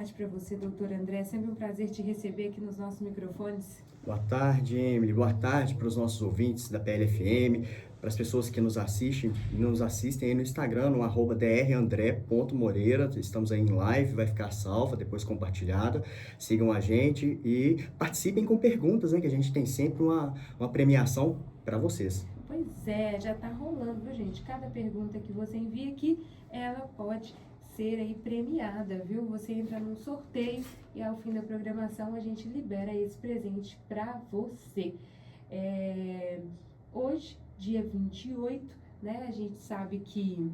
Tarde para você, doutor André. É sempre um prazer te receber aqui nos nossos microfones. Boa tarde, Emily. Boa tarde para os nossos ouvintes da PLFM, para as pessoas que nos assistem aí no Instagram, no @drandré.moreira. Estamos aí em live, vai ficar salva, depois compartilhada. Sigam a gente e participem com perguntas, né? Que a gente tem sempre uma premiação para vocês. Pois é, já está rolando, viu, gente? Cada pergunta que você envia aqui, ela pode ser aí premiada, viu? Você entra num sorteio e ao fim da programação a gente libera esse presente para você. Hoje, dia 28, né? A gente sabe que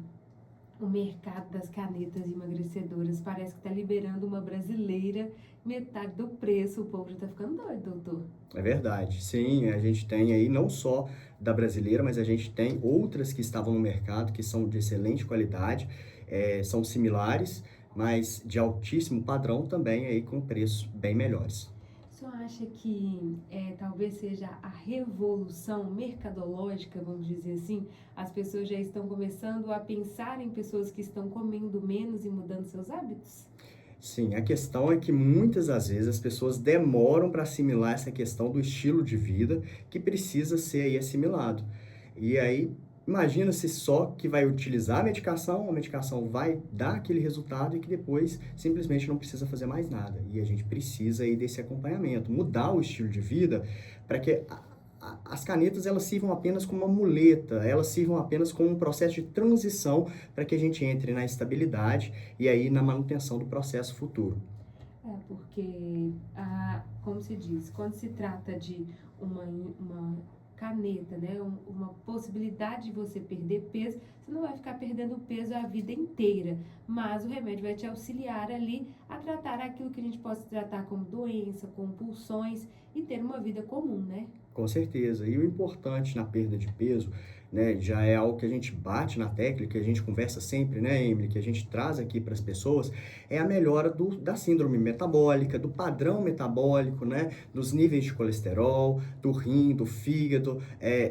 o mercado das canetas emagrecedoras parece que está liberando uma brasileira metade do preço. O povo já está ficando doido, doutor. É verdade, sim, a gente tem aí não só da brasileira, mas a gente tem outras que estavam no mercado que são de excelente qualidade, são similares, mas de altíssimo padrão também aí com preços bem melhores. O senhor acha que talvez seja a revolução mercadológica, vamos dizer assim? As pessoas já estão começando a pensar em pessoas que estão comendo menos e mudando seus hábitos? Sim, a questão é que muitas das vezes as pessoas demoram para assimilar essa questão do estilo de vida que precisa ser aí assimilado. E aí, imagina se só que vai utilizar a medicação vai dar aquele resultado e que depois simplesmente não precisa fazer mais nada. E a gente precisa aí desse acompanhamento, mudar o estilo de vida para que as canetas elas sirvam apenas como uma muleta, elas sirvam apenas como um processo de transição para que a gente entre na estabilidade e aí na manutenção do processo futuro. Porque, como se diz, quando se trata de uma caneta, né, uma possibilidade de você perder peso, você não vai ficar perdendo peso a vida inteira, mas o remédio vai te auxiliar ali a tratar aquilo que a gente pode tratar como doença, compulsões e ter uma vida comum, né? Com certeza. E o importante na perda de peso, né, já é algo que a gente bate na tecla, que a gente conversa sempre, né, Emily, que a gente traz aqui para as pessoas, é a melhora da síndrome metabólica, do padrão metabólico, né, dos níveis de colesterol, do rim, do fígado.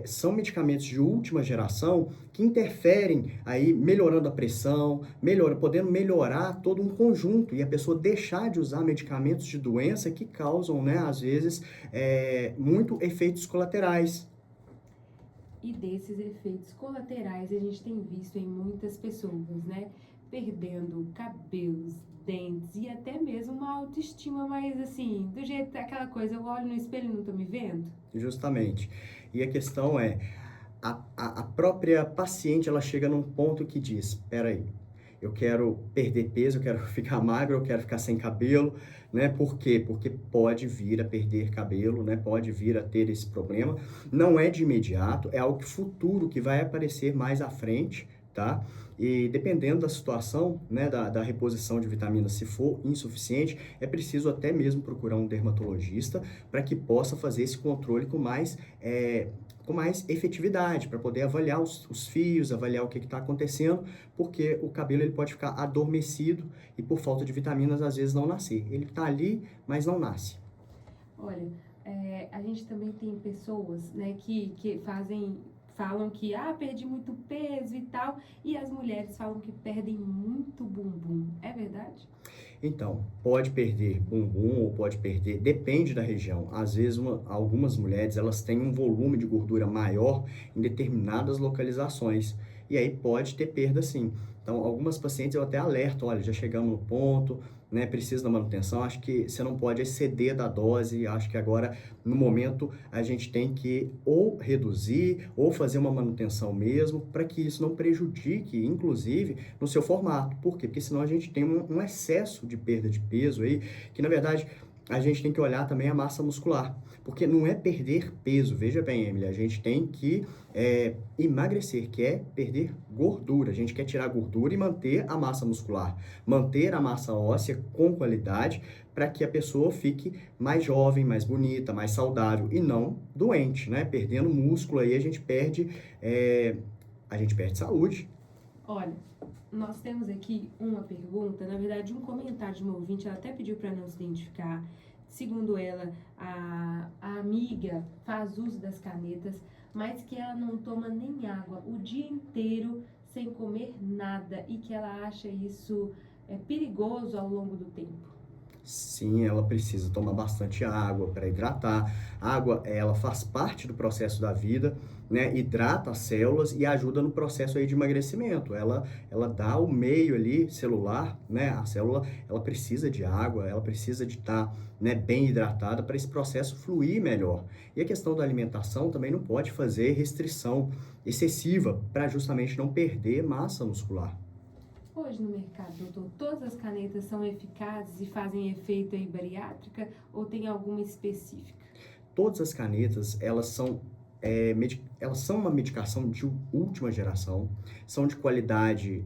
São medicamentos de última geração que interferem aí, melhorando a pressão, podendo melhorar todo um conjunto e a pessoa deixar de usar medicamentos de doença que causam, né, às vezes, muito efeitos colaterais. E desses efeitos colaterais a gente tem visto em muitas pessoas, né? Perdendo cabelos, dentes e até mesmo uma autoestima mais assim, do jeito, aquela coisa, eu olho no espelho e não tô me vendo. Justamente. E a questão é, a própria paciente, ela chega num ponto que diz, peraí, eu quero perder peso, eu quero ficar magro, eu quero ficar sem cabelo, né? Por quê? Porque pode vir a perder cabelo, né? Pode vir a ter esse problema. Não é de imediato, é algo futuro que vai aparecer mais à frente, tá? E dependendo da situação, né, da reposição de vitaminas, se for insuficiente, é preciso até mesmo procurar um dermatologista para que possa fazer esse controle com mais efetividade, para poder avaliar os fios, avaliar o que está acontecendo, porque o cabelo ele pode ficar adormecido e por falta de vitaminas às vezes não nascer. Ele está ali, mas não nasce. Olha, a gente também tem pessoas, né, que falam que, perdi muito peso e tal, e as mulheres falam que perdem muito bumbum. É verdade? Então, pode perder bumbum ou pode perder, depende da região. Às vezes, algumas mulheres elas têm um volume de gordura maior em determinadas localizações. E aí pode ter perda sim. Então, algumas pacientes eu até alerto, olha, já chegamos no ponto, né, precisa da manutenção, acho que você não pode exceder da dose, acho que agora, no momento, a gente tem que ou reduzir ou fazer uma manutenção mesmo, para que isso não prejudique, inclusive, no seu formato. Por quê? Porque senão a gente tem um excesso de perda de peso aí, que na verdade a gente tem que olhar também a massa muscular. Porque não é perder peso, veja bem, Emily, a gente tem que emagrecer, que é perder gordura. A gente quer tirar gordura e manter a massa muscular, manter a massa óssea com qualidade, para que a pessoa fique mais jovem, mais bonita, mais saudável e não doente, né? Perdendo músculo aí a gente perde saúde. Olha, nós temos aqui uma pergunta, na verdade um comentário de uma ouvinte, ela até pediu para não se identificar. Segundo ela, a amiga faz uso das canetas, mas que ela não toma nem água o dia inteiro sem comer nada e que ela acha isso perigoso ao longo do tempo. Sim, ela precisa tomar bastante água para hidratar. A água, ela faz parte do processo da vida, né? Hidrata as células e ajuda no processo aí de emagrecimento. Ela dá o meio ali celular, né? A célula, ela precisa de água, ela precisa de estar, né, bem hidratada para esse processo fluir melhor. E a questão da alimentação também não pode fazer restrição excessiva para justamente não perder massa muscular. Hoje no mercado, doutor, todas as canetas são eficazes e fazem efeito aí bariátrica ou tem alguma específica? Todas as canetas, elas são uma medicação de última geração, são de qualidade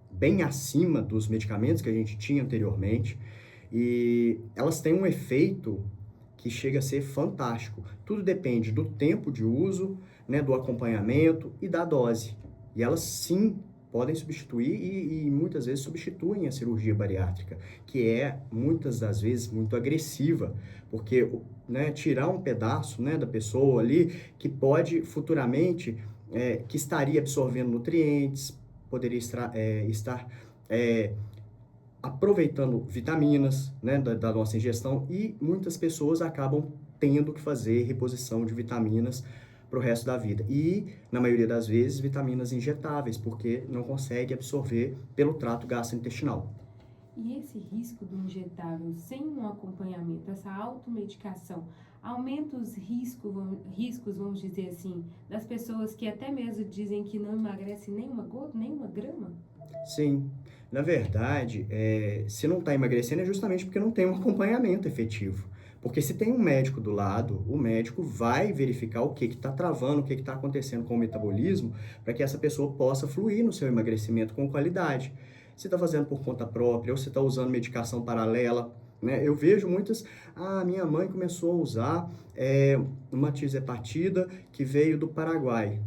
bem acima dos medicamentos que a gente tinha anteriormente, e elas têm um efeito que chega a ser fantástico. Tudo depende do tempo de uso, né, do acompanhamento e da dose. E elas sim podem substituir e muitas vezes substituem a cirurgia bariátrica, que é muitas das vezes muito agressiva, porque, né, tirar um pedaço, né, da pessoa ali que pode futuramente, que estaria absorvendo nutrientes, poderia estar é, aproveitando vitaminas, né, da nossa ingestão, e muitas pessoas acabam tendo que fazer reposição de vitaminas para o resto da vida. E, na maioria das vezes, vitaminas injetáveis, porque não consegue absorver pelo trato gastrointestinal. E esse risco do injetável sem um acompanhamento, essa automedicação, aumenta os riscos, vamos dizer assim, das pessoas que até mesmo dizem que não emagrecem nem uma gota, nem uma grama? Sim, na verdade, se não está emagrecendo é justamente porque não tem um acompanhamento efetivo. Porque se tem um médico do lado, o médico vai verificar o que está travando, o que está acontecendo com o metabolismo, para que essa pessoa possa fluir no seu emagrecimento com qualidade. Se está fazendo por conta própria ou se está usando medicação paralela, né? Eu vejo muitas, minha mãe começou a usar uma tirzepatida que veio do Paraguai.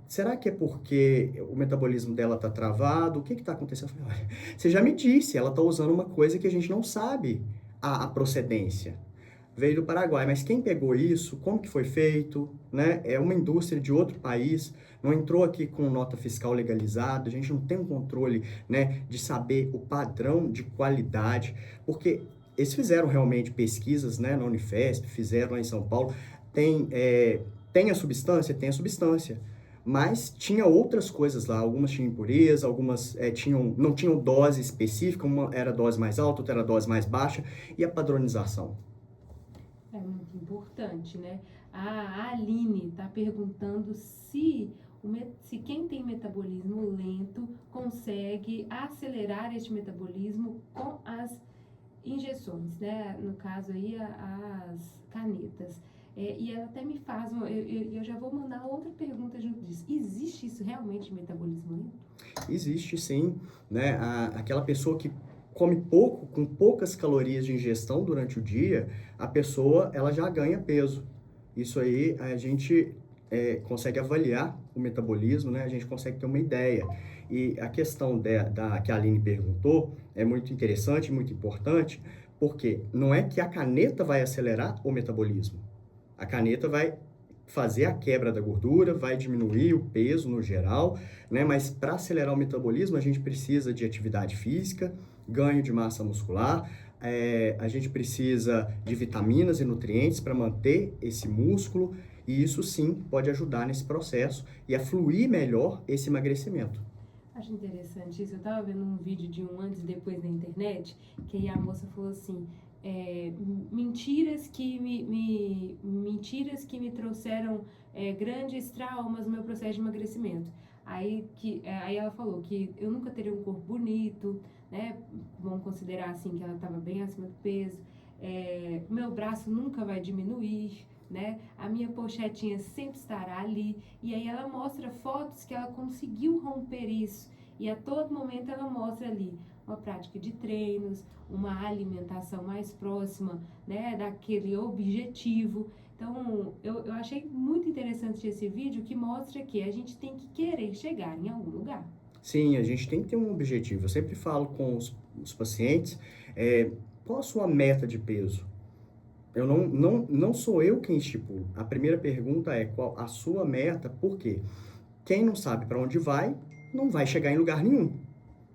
Será que é porque o metabolismo dela está travado? O que está acontecendo? Eu falei, olha, você já me disse, ela está usando uma coisa que a gente não sabe a procedência. Veio do Paraguai, mas quem pegou isso? Como que foi feito? Né? É uma indústria de outro país, não entrou aqui com nota fiscal legalizada, a gente não tem um controle, né, de saber o padrão de qualidade, porque eles fizeram realmente pesquisas, né, na Unifesp, fizeram lá em São Paulo, tem, tem a substância? Tem a substância. Mas tinha outras coisas lá, algumas tinham impureza, algumas não tinham dose específica, uma era dose mais alta, outra era dose mais baixa, e a padronização. É muito importante, né? A Aline está perguntando se quem tem metabolismo lento consegue acelerar este metabolismo com as injeções, né? No caso aí, as canetas. E ela até me faz, eu já vou mandar outra pergunta junto disso. Existe isso realmente, metabolismo lento? Existe sim, né? Aquela pessoa que come pouco, com poucas calorias de ingestão durante o dia, a pessoa ela já ganha peso. Isso aí a gente consegue avaliar o metabolismo, né? A gente consegue ter uma ideia. E a questão que a Aline perguntou é muito interessante, muito importante, porque não é que a caneta vai acelerar o metabolismo. A caneta vai fazer a quebra da gordura, vai diminuir o peso no geral, né? Mas para acelerar o metabolismo, a gente precisa de atividade física, ganho de massa muscular, a gente precisa de vitaminas e nutrientes para manter esse músculo, e isso sim pode ajudar nesse processo e a fluir melhor esse emagrecimento. Acho interessante isso. Eu estava vendo um vídeo de um antes e depois na internet, que aí a moça falou assim, mentiras que me trouxeram grandes traumas no meu processo de emagrecimento. Aí ela falou que eu nunca teria um corpo bonito, né? Vamos considerar assim que ela estava bem acima do peso. Meu braço nunca vai diminuir, né? A minha pochetinha sempre estará ali. E aí ela mostra fotos que ela conseguiu romper isso. E a todo momento ela mostra ali uma prática de treinos, uma alimentação mais próxima, né, daquele objetivo. Então, eu achei muito interessante esse vídeo que mostra que a gente tem que querer chegar em algum lugar. Sim, a gente tem que ter um objetivo. Eu sempre falo com os pacientes, qual a sua meta de peso? Não sou eu quem estipulo. A primeira pergunta é qual a sua meta, por quê? Quem não sabe para onde vai, não vai chegar em lugar nenhum,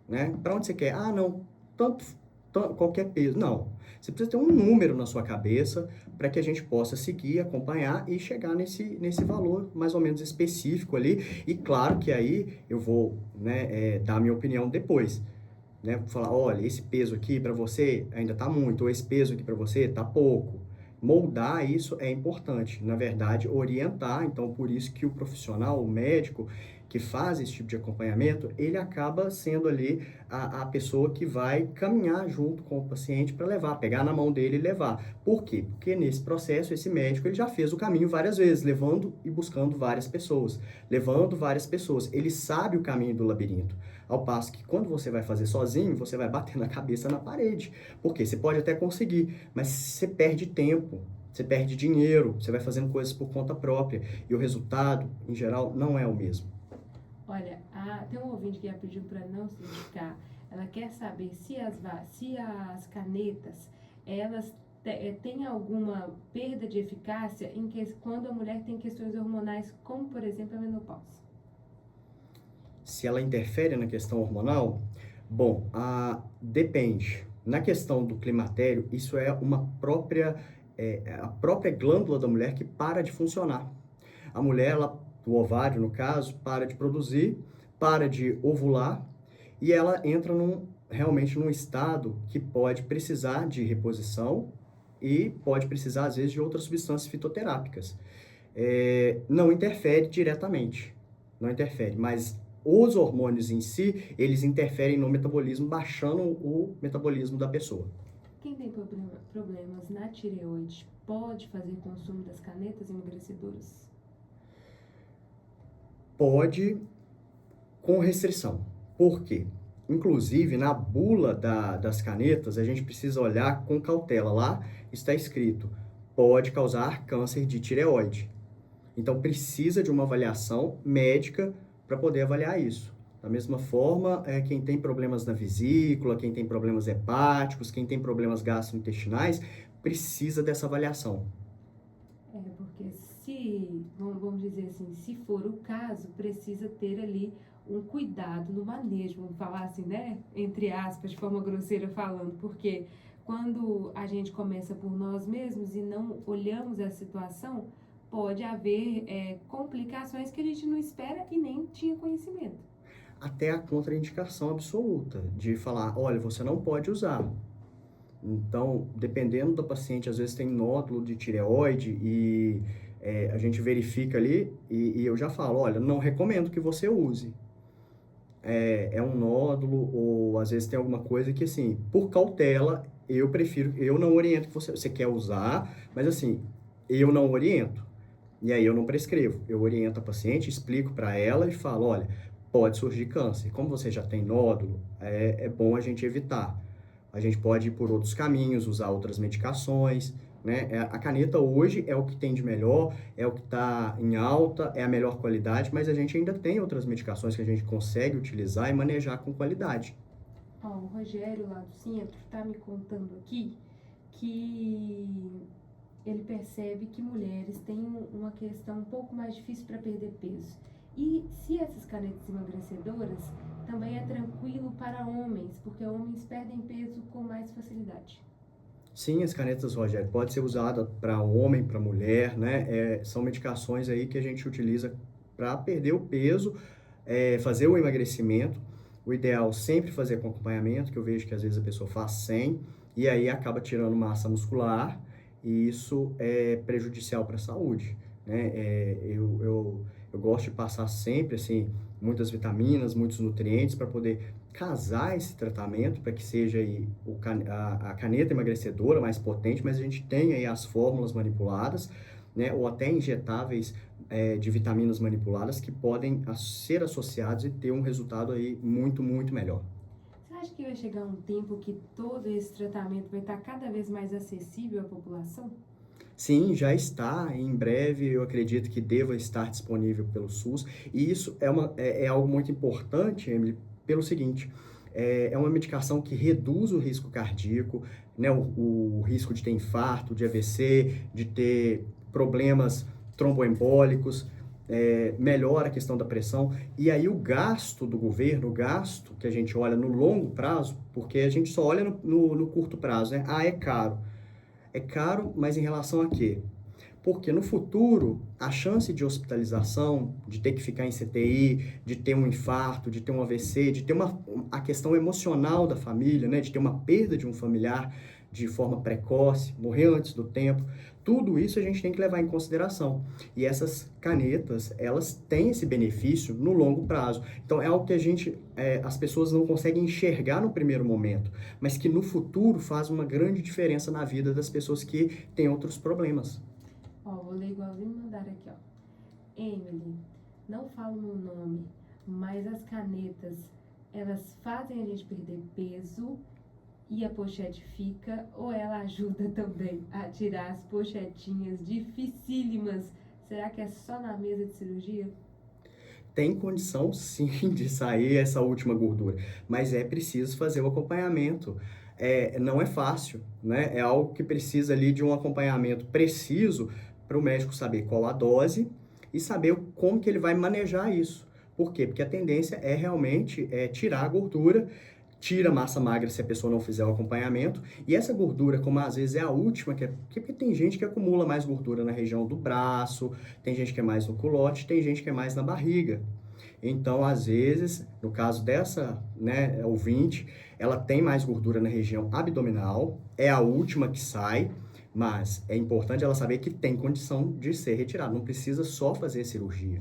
né? Para onde você quer? Não, tanto qualquer peso. Não. Você precisa ter um número na sua cabeça para que a gente possa seguir, acompanhar e chegar nesse valor mais ou menos específico ali. E claro que aí eu vou, né, dar a minha opinião depois, né? Falar, olha, esse peso aqui para você ainda tá muito, ou esse peso aqui para você tá pouco. Moldar isso é importante, na verdade, orientar. Então, por isso que o profissional, o médico que faz esse tipo de acompanhamento, ele acaba sendo ali a pessoa que vai caminhar junto com o paciente para levar, pegar na mão dele e levar. Por quê? Porque nesse processo, esse médico ele já fez o caminho várias vezes, levando e buscando várias pessoas, levando várias pessoas. Ele sabe o caminho do labirinto. Ao passo que quando você vai fazer sozinho, você vai batendo a cabeça na parede. Porque você pode até conseguir, mas você perde tempo, você perde dinheiro, você vai fazendo coisas por conta própria. E o resultado, em geral, não é o mesmo. Olha, tem um ouvinte que já pediu para não se indicar. Ela quer saber se as canetas, elas têm alguma perda de eficácia quando a mulher tem questões hormonais, como, por exemplo, a menopausa. Se ela interfere na questão hormonal, bom, depende. Na questão do climatério, isso é a própria glândula da mulher que para de funcionar. A mulher, o ovário, no caso, para de produzir, para de ovular e ela entra realmente num estado que pode precisar de reposição e pode precisar, às vezes, de outras substâncias fitoterápicas. Não interfere diretamente, não interfere, mas os hormônios em si, eles interferem no metabolismo, baixando o metabolismo da pessoa. Quem tem problemas na tireoide pode fazer consumo das canetas emagrecedoras? Pode, com restrição. Por quê? Inclusive, na bula das canetas, a gente precisa olhar com cautela. Lá está escrito, pode causar câncer de tireoide. Então, precisa de uma avaliação médica para poder avaliar isso. Da mesma forma, quem tem problemas na vesícula, quem tem problemas hepáticos, quem tem problemas gastrointestinais, precisa dessa avaliação. Porque vamos dizer assim, se for o caso, precisa ter ali um cuidado no manejo, vamos falar assim, né? Entre aspas, de forma grosseira falando, porque quando a gente começa por nós mesmos e não olhamos a situação, pode haver complicações que a gente não espera e nem tinha conhecimento. Até a contraindicação absoluta de falar, olha, você não pode usar. Então, dependendo do paciente, às vezes tem nódulo de tireoide e a gente verifica ali e eu já falo, olha, não recomendo que você use. É um nódulo ou às vezes tem alguma coisa que, assim, por cautela, eu não oriento que você quer usar, mas assim, eu não oriento. E aí eu não prescrevo. Eu oriento a paciente, explico para ela e falo, olha, pode surgir câncer. Como você já tem nódulo, é bom a gente evitar. A gente pode ir por outros caminhos, usar outras medicações, né? A caneta hoje é o que tem de melhor, é o que está em alta, é a melhor qualidade, mas a gente ainda tem outras medicações que a gente consegue utilizar e manejar com qualidade. O Rogério lá do centro está me contando aqui que ele percebe que mulheres têm uma questão um pouco mais difícil para perder peso. E se essas canetas emagrecedoras também é tranquilo para homens, porque homens perdem peso com mais facilidade. Sim, as canetas, Rogério, pode ser usada para homem, para mulher, né? São medicações aí que a gente utiliza para perder o peso, fazer o emagrecimento. O ideal sempre fazer com acompanhamento, que eu vejo que às vezes a pessoa faz sem, e aí acaba tirando massa muscular, e isso é prejudicial para a saúde, né? Eu gosto de passar sempre, assim, muitas vitaminas, muitos nutrientes para poder casar esse tratamento para que seja aí a caneta emagrecedora mais potente, mas a gente tem aí as fórmulas manipuladas, né, ou até injetáveis de vitaminas manipuladas que podem ser associados e ter um resultado aí muito, muito melhor. Você acha que vai chegar um tempo que todo esse tratamento vai estar cada vez mais acessível à população? Sim, já está. Em breve, eu acredito que deva estar disponível pelo SUS. E isso é algo muito importante, Emily, pelo seguinte, é uma medicação que reduz o risco cardíaco, né, o risco de ter infarto, de AVC, de ter problemas tromboembólicos. melhora a questão da pressão. E aí o gasto do governo, o gasto que a gente olha no longo prazo, porque a gente só olha no curto prazo, né? Ah, é caro. É caro, mas em relação a quê? Porque no futuro, a chance de hospitalização, de ter que ficar em CTI, de ter um infarto, de ter um AVC, de ter a questão emocional da família, né? De ter uma perda de um familiar de forma precoce, morrer antes do tempo, tudo isso a gente tem que levar em consideração. E essas canetas, elas têm esse benefício no longo prazo. Então, é algo que as pessoas não conseguem enxergar no primeiro momento, mas que no futuro faz uma grande diferença na vida das pessoas que têm outros problemas. Ó, vou ler igualzinho mandaram aqui, ó. Emily, não falo meu nome, mas as canetas, elas fazem a gente perder peso e a pochete fica, ou ela ajuda também a tirar as pochetinhas dificílimas? Será que é só na mesa de cirurgia? Tem condição, sim, de sair essa última gordura, mas é preciso fazer o acompanhamento. Não é fácil, né? É algo que precisa ali de um acompanhamento preciso para o médico saber qual a dose e saber como que ele vai manejar isso. Por quê? Porque a tendência é realmente tirar a gordura, tira a massa magra se a pessoa não fizer o acompanhamento, e essa gordura, como às vezes é a última, porque tem gente que acumula mais gordura na região do braço, tem gente que é mais no culote, tem gente que é mais na barriga. Então, às vezes, no caso dessa, né, ouvinte, ela tem mais gordura na região abdominal, é a última que sai, mas é importante ela saber que tem condição de ser retirada, não precisa só fazer cirurgia.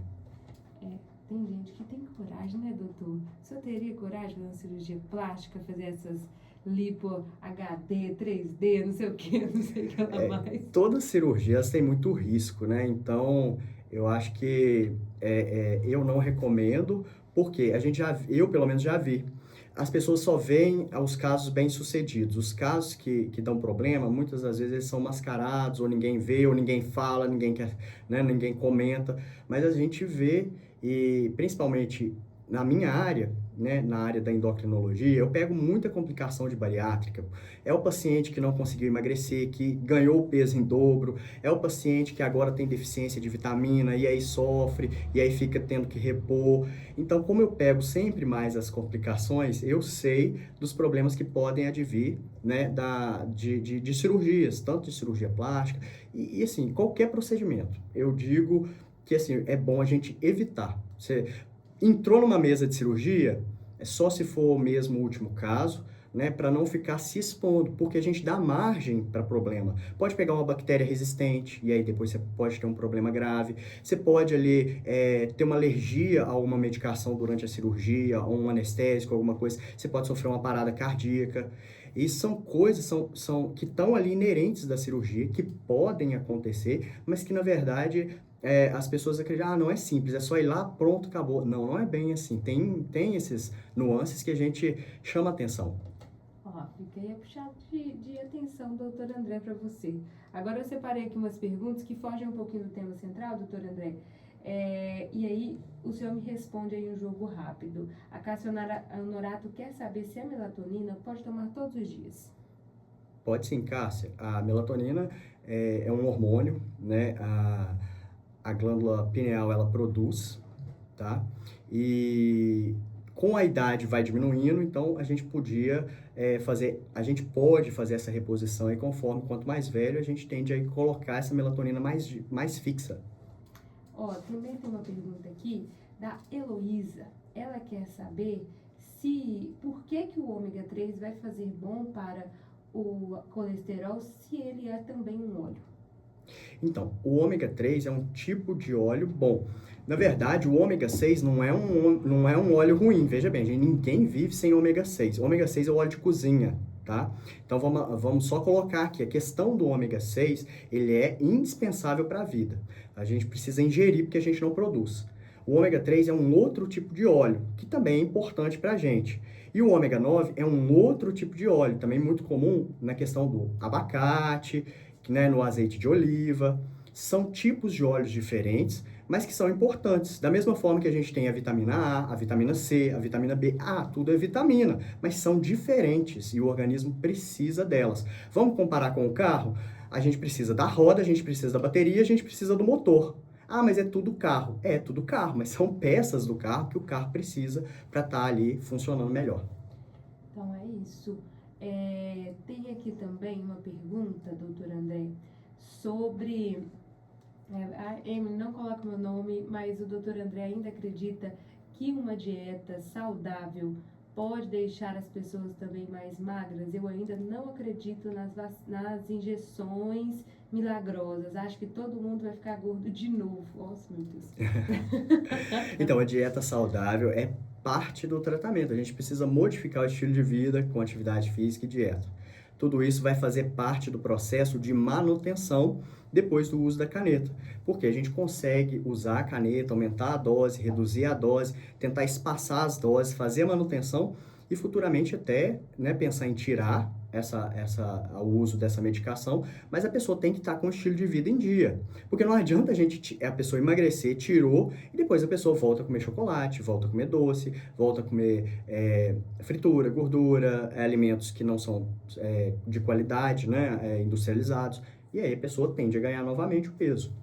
Tem gente que tem coragem, né, doutor? O senhor teria coragem de fazer uma cirurgia plástica, fazer essas lipo HD, 3D, não sei o que, não sei o que ela mais? Todas as cirurgias têm muito risco, né? Então, eu acho que eu não recomendo, porque eu pelo menos já vi. As pessoas só veem os casos bem-sucedidos. Os casos que dão problema, muitas das vezes eles são mascarados, ou ninguém vê, ou ninguém fala, ninguém quer, né, ninguém comenta. Mas a gente vê, e principalmente na minha área, né, na área da endocrinologia, eu pego muita complicação de bariátrica. É o paciente que não conseguiu emagrecer, que ganhou o peso em dobro, é o paciente que agora tem deficiência de vitamina e aí sofre, e aí fica tendo que repor. Então, como eu pego sempre mais as complicações, eu sei dos problemas que podem advir, né, de cirurgias, tanto de cirurgia plástica, e assim, qualquer procedimento. Eu digo que assim, é bom a gente evitar. Você entrou numa mesa de cirurgia, é só se for mesmo o último caso, né, para não ficar se expondo, porque a gente dá margem para problema. Pode pegar uma bactéria resistente, e aí depois você pode ter um problema grave. Você pode ali ter uma alergia a uma medicação durante a cirurgia, ou um anestésico, alguma coisa. Você pode sofrer uma parada cardíaca. E são coisas que estão ali inerentes da cirurgia, que podem acontecer, mas que na verdade as pessoas acreditam, não é simples, é só ir lá, pronto, acabou. Não, não é bem assim. Tem esses nuances que a gente chama atenção. Ó, fiquei a puxar de atenção, doutor André, para você. Agora eu separei aqui umas perguntas que fogem um pouquinho do tema central, doutor André. E aí o senhor me responde aí um jogo rápido. A Cássia Honorato quer saber se a melatonina pode tomar todos os dias. Pode sim, Cássia. A melatonina é um hormônio, né? A glândula pineal, ela produz, tá? E com a idade vai diminuindo, então a gente pode fazer essa reposição e conforme quanto mais velho, a gente tende a colocar essa melatonina mais fixa. Ó, também tem uma pergunta aqui da Heloísa. Ela quer saber por que o ômega 3 vai fazer bom para o colesterol se ele é também um óleo. Então, o ômega 3 é um tipo de óleo bom. Na verdade, o ômega 6 não é um óleo ruim. Veja bem, gente, ninguém vive sem ômega 6. O ômega 6 é o óleo de cozinha, tá? Então, vamos só colocar aqui. A questão do ômega 6, ele é indispensável para a vida. A gente precisa ingerir porque a gente não produz. O ômega 3 é um outro tipo de óleo, que também é importante para a gente. E o ômega 9 é um outro tipo de óleo, também muito comum na questão do abacate, né, no azeite de oliva. São tipos de óleos diferentes, mas que são importantes. Da mesma forma que a gente tem a vitamina A, a vitamina C, a vitamina B. Tudo é vitamina, mas são diferentes e o organismo precisa delas. Vamos comparar com o carro? A gente precisa da roda, a gente precisa da bateria, a gente precisa do motor. Ah, mas é tudo carro. É tudo carro, mas são peças do carro que o carro precisa para estar ali funcionando melhor. Então é isso. Tem aqui também uma pergunta, doutor André, sobre. A Emily não coloca meu nome, mas o doutor André ainda acredita que uma dieta saudável pode deixar as pessoas também mais magras? Eu ainda não acredito nas injeções milagrosas. Acho que todo mundo vai ficar gordo de novo. Nossa, meu Deus. Então, a dieta saudável é parte do tratamento. A gente precisa modificar o estilo de vida com atividade física e dieta. Tudo isso vai fazer parte do processo de manutenção depois do uso da caneta, porque a gente consegue usar a caneta, aumentar a dose, reduzir a dose, tentar espaçar as doses, fazer a manutenção e futuramente até, né, pensar em tirar o uso dessa medicação, mas a pessoa tem que estar com o estilo de vida em dia, porque não adianta a pessoa emagrecer, tirou, e depois a pessoa volta a comer chocolate, volta a comer doce, volta a comer fritura, gordura, alimentos que não são de qualidade, né, industrializados, e aí a pessoa tende a ganhar novamente o peso.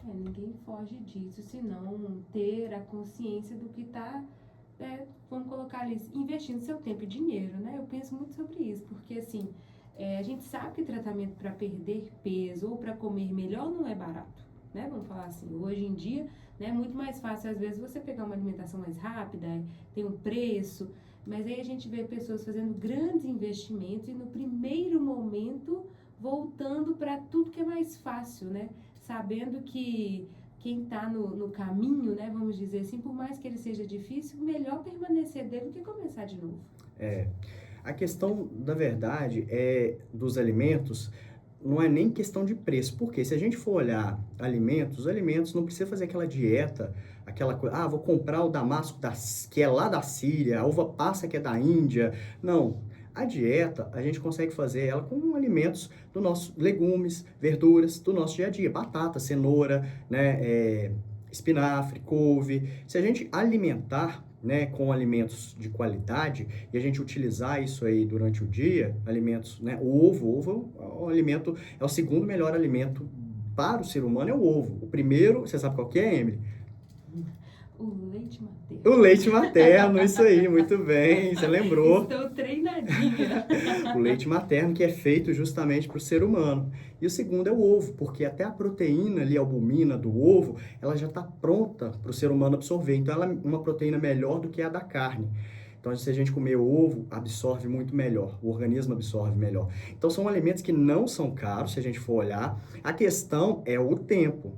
Ninguém foge disso, senão ter a consciência do que está, vamos colocar ali, investindo seu tempo e dinheiro, né? Eu penso muito sobre isso, porque assim, a gente sabe que tratamento para perder peso ou para comer melhor não é barato, né? Vamos falar assim, hoje em dia, né, é muito mais fácil às vezes você pegar uma alimentação mais rápida, tem um preço, mas aí a gente vê pessoas fazendo grandes investimentos e no primeiro momento voltando para tudo que é mais fácil, né? Sabendo que quem está no caminho, né, vamos dizer assim, por mais que ele seja difícil, melhor permanecer dele do que começar de novo. A questão da verdade dos alimentos não é nem questão de preço, porque se a gente for olhar alimentos, os alimentos não precisa fazer aquela dieta, aquela coisa, vou comprar o damasco que é lá da Síria, a uva passa que é da Índia. Não. A dieta, a gente consegue fazer ela com alimentos do nosso legumes, verduras do nosso dia a dia, batata, cenoura, né, espinafre, couve. Se a gente alimentar, né, com alimentos de qualidade e a gente utilizar isso aí durante o dia, alimentos, né, o ovo é um alimento, é o segundo melhor alimento para o ser humano, é o ovo. O primeiro, você sabe qual que é, Emily? O leite materno. O leite materno, isso aí, muito bem, você lembrou. Estou treinadinha. O leite materno que é feito justamente para o ser humano. E o segundo é o ovo, porque até a proteína ali, a albumina do ovo, ela já está pronta para o ser humano absorver. Então, ela é uma proteína melhor do que a da carne. Então, se a gente comer ovo, absorve muito melhor, o organismo absorve melhor. Então, são alimentos que não são caros, se a gente for olhar. A questão é o tempo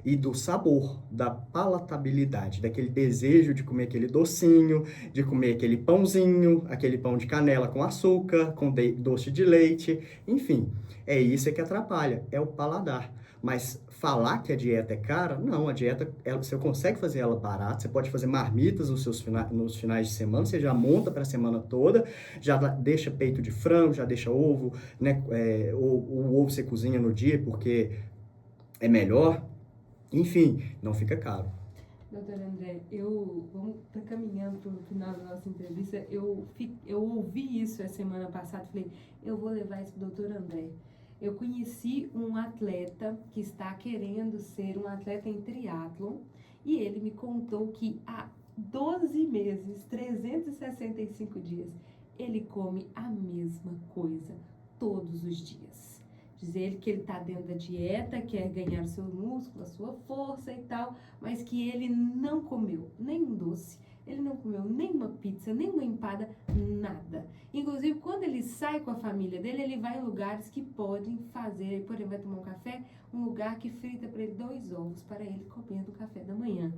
e do sabor, da palatabilidade, daquele desejo de comer aquele docinho, de comer aquele pãozinho, aquele pão de canela com açúcar, com doce de leite, enfim, é isso que atrapalha, é o paladar. Mas falar que a dieta é cara, não, a dieta, você consegue fazer ela barata, você pode fazer marmitas nos finais de semana, você já monta para a semana toda, já deixa peito de frango, já deixa ovo, né, o ovo você cozinha no dia porque é melhor. Enfim, não fica caro. Doutor André, vamos caminhando para o final da nossa entrevista. Eu ouvi isso a semana passada, falei, eu vou levar isso para o doutor André. Eu conheci um atleta que está querendo ser um atleta em triatlon e ele me contou que há 12 meses, 365 dias, ele come a mesma coisa todos os dias. Diz ele que ele está dentro da dieta, quer ganhar seu músculo, a sua força e tal, mas que ele não comeu nem um doce, ele não comeu nem uma pizza, nem uma empada, nada. Inclusive, quando ele sai com a família dele, ele vai em lugares que podem fazer, por exemplo, vai tomar um café, um lugar que frita para ele 2 ovos para ele comer no café da manhã.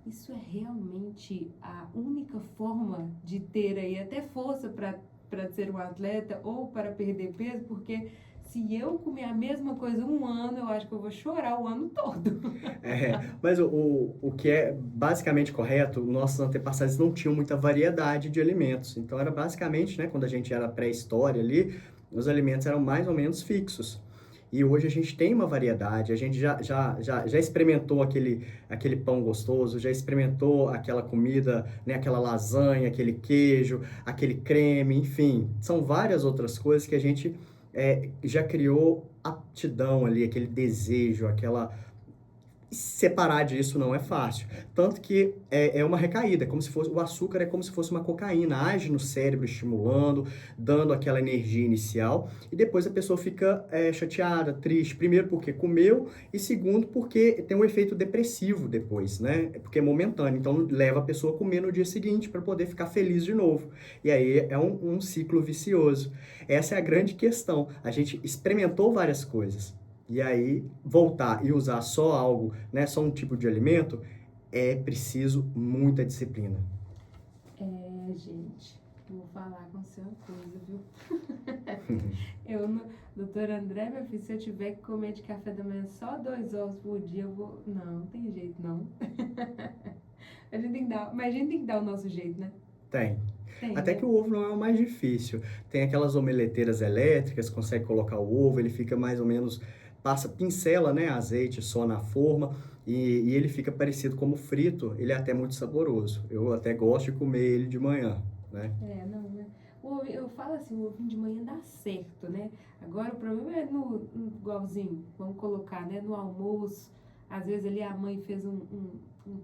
Isso é realmente a única forma de ter aí até força para ser um atleta ou para perder peso, porque se eu comer a mesma coisa um ano, eu acho que eu vou chorar o ano todo. Mas o que é basicamente correto, nossos antepassados não tinham muita variedade de alimentos. Então, era basicamente, né, quando a gente era pré-história ali, os alimentos eram mais ou menos fixos. E hoje a gente tem uma variedade, a gente já experimentou aquele pão gostoso, já experimentou aquela comida, né, aquela lasanha, aquele queijo, aquele creme, enfim. São várias outras coisas que a gente já criou aptidão ali, aquele desejo, separar disso não é fácil. Tanto que é uma recaída, é como se fosse, o açúcar é como se fosse uma cocaína, age no cérebro estimulando, dando aquela energia inicial, e depois a pessoa fica chateada, triste, primeiro porque comeu, e segundo porque tem um efeito depressivo depois, né? Porque é momentâneo, então leva a pessoa a comer no dia seguinte para poder ficar feliz de novo. E aí é um ciclo vicioso. Essa é a grande questão. A gente experimentou várias coisas. E aí, voltar e usar só algo, né, só um tipo de alimento, é preciso muita disciplina. Gente, vou falar com você uma coisa, viu? Doutor André, meu filho, se eu tiver que comer de café da manhã só 2 ovos por dia, eu vou. Não, não tem jeito, não. Mas a gente tem que dar o nosso jeito, né? Tem. Tem, Até né? que o ovo não é o mais difícil. Tem aquelas omeleteiras elétricas, consegue colocar o ovo, ele fica mais ou menos, pincela, né, azeite só na forma, e ele fica parecido como frito, ele é até muito saboroso. Eu até gosto de comer ele de manhã, né? Não, né? Eu falo assim, o ovinho de manhã dá certo, né? Agora o problema é igualzinho, vamos colocar, né? No almoço, às vezes ali a mãe fez um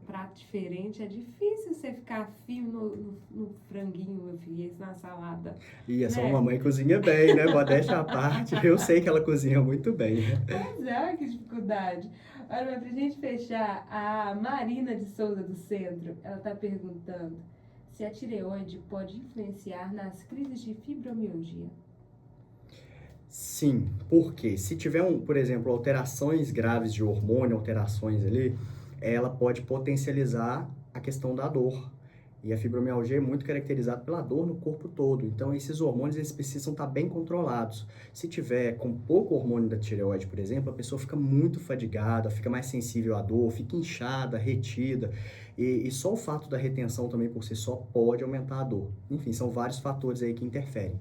prato diferente, é difícil você ficar firme no franguinho, meu filho, esse na salada, E essa né? mamãe cozinha bem, né? Modéstia à parte, eu sei que ela cozinha muito bem, né? Pois é, que dificuldade. Olha, mas pra gente fechar, a Marina de Souza do Centro, ela tá perguntando se a tireoide pode influenciar nas crises de fibromialgia. Sim, porque se tiver, por exemplo, alterações graves de hormônio, alterações ali, ela pode potencializar a questão da dor. E a fibromialgia é muito caracterizada pela dor no corpo todo. Então, esses hormônios eles precisam estar bem controlados. Se tiver com pouco hormônio da tireoide, por exemplo, a pessoa fica muito fadigada, fica mais sensível à dor, fica inchada, retida. E só o fato da retenção também por si só pode aumentar a dor. Enfim, são vários fatores aí que interferem.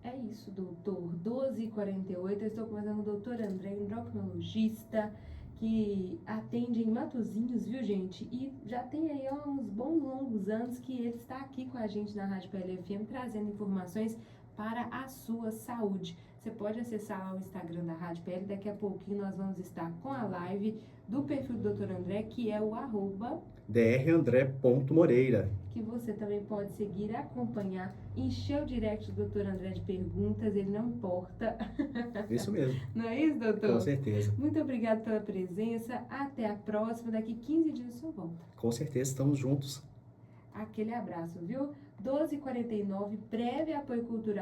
É isso, doutor. 12h48, eu estou conversando com o doutor André, endocrinologista, que atende em Matozinhos, viu, gente? E já tem aí ó, uns bons longos anos que ele está aqui com a gente na Rádio PLFM, trazendo informações para a sua saúde. Você pode acessar lá o Instagram da Rádio PL, daqui a pouquinho nós vamos estar com a live do perfil do Dr. André, que é o drandré.moreira. que você também pode seguir, acompanhar, encher o direct do Dr. André de perguntas, ele não importa. Isso mesmo. Não é isso, doutor? Com certeza. Muito obrigada pela presença, até a próxima, daqui 15 dias eu volto. Com certeza, estamos juntos. Aquele abraço, viu? 12h49, breve apoio cultural.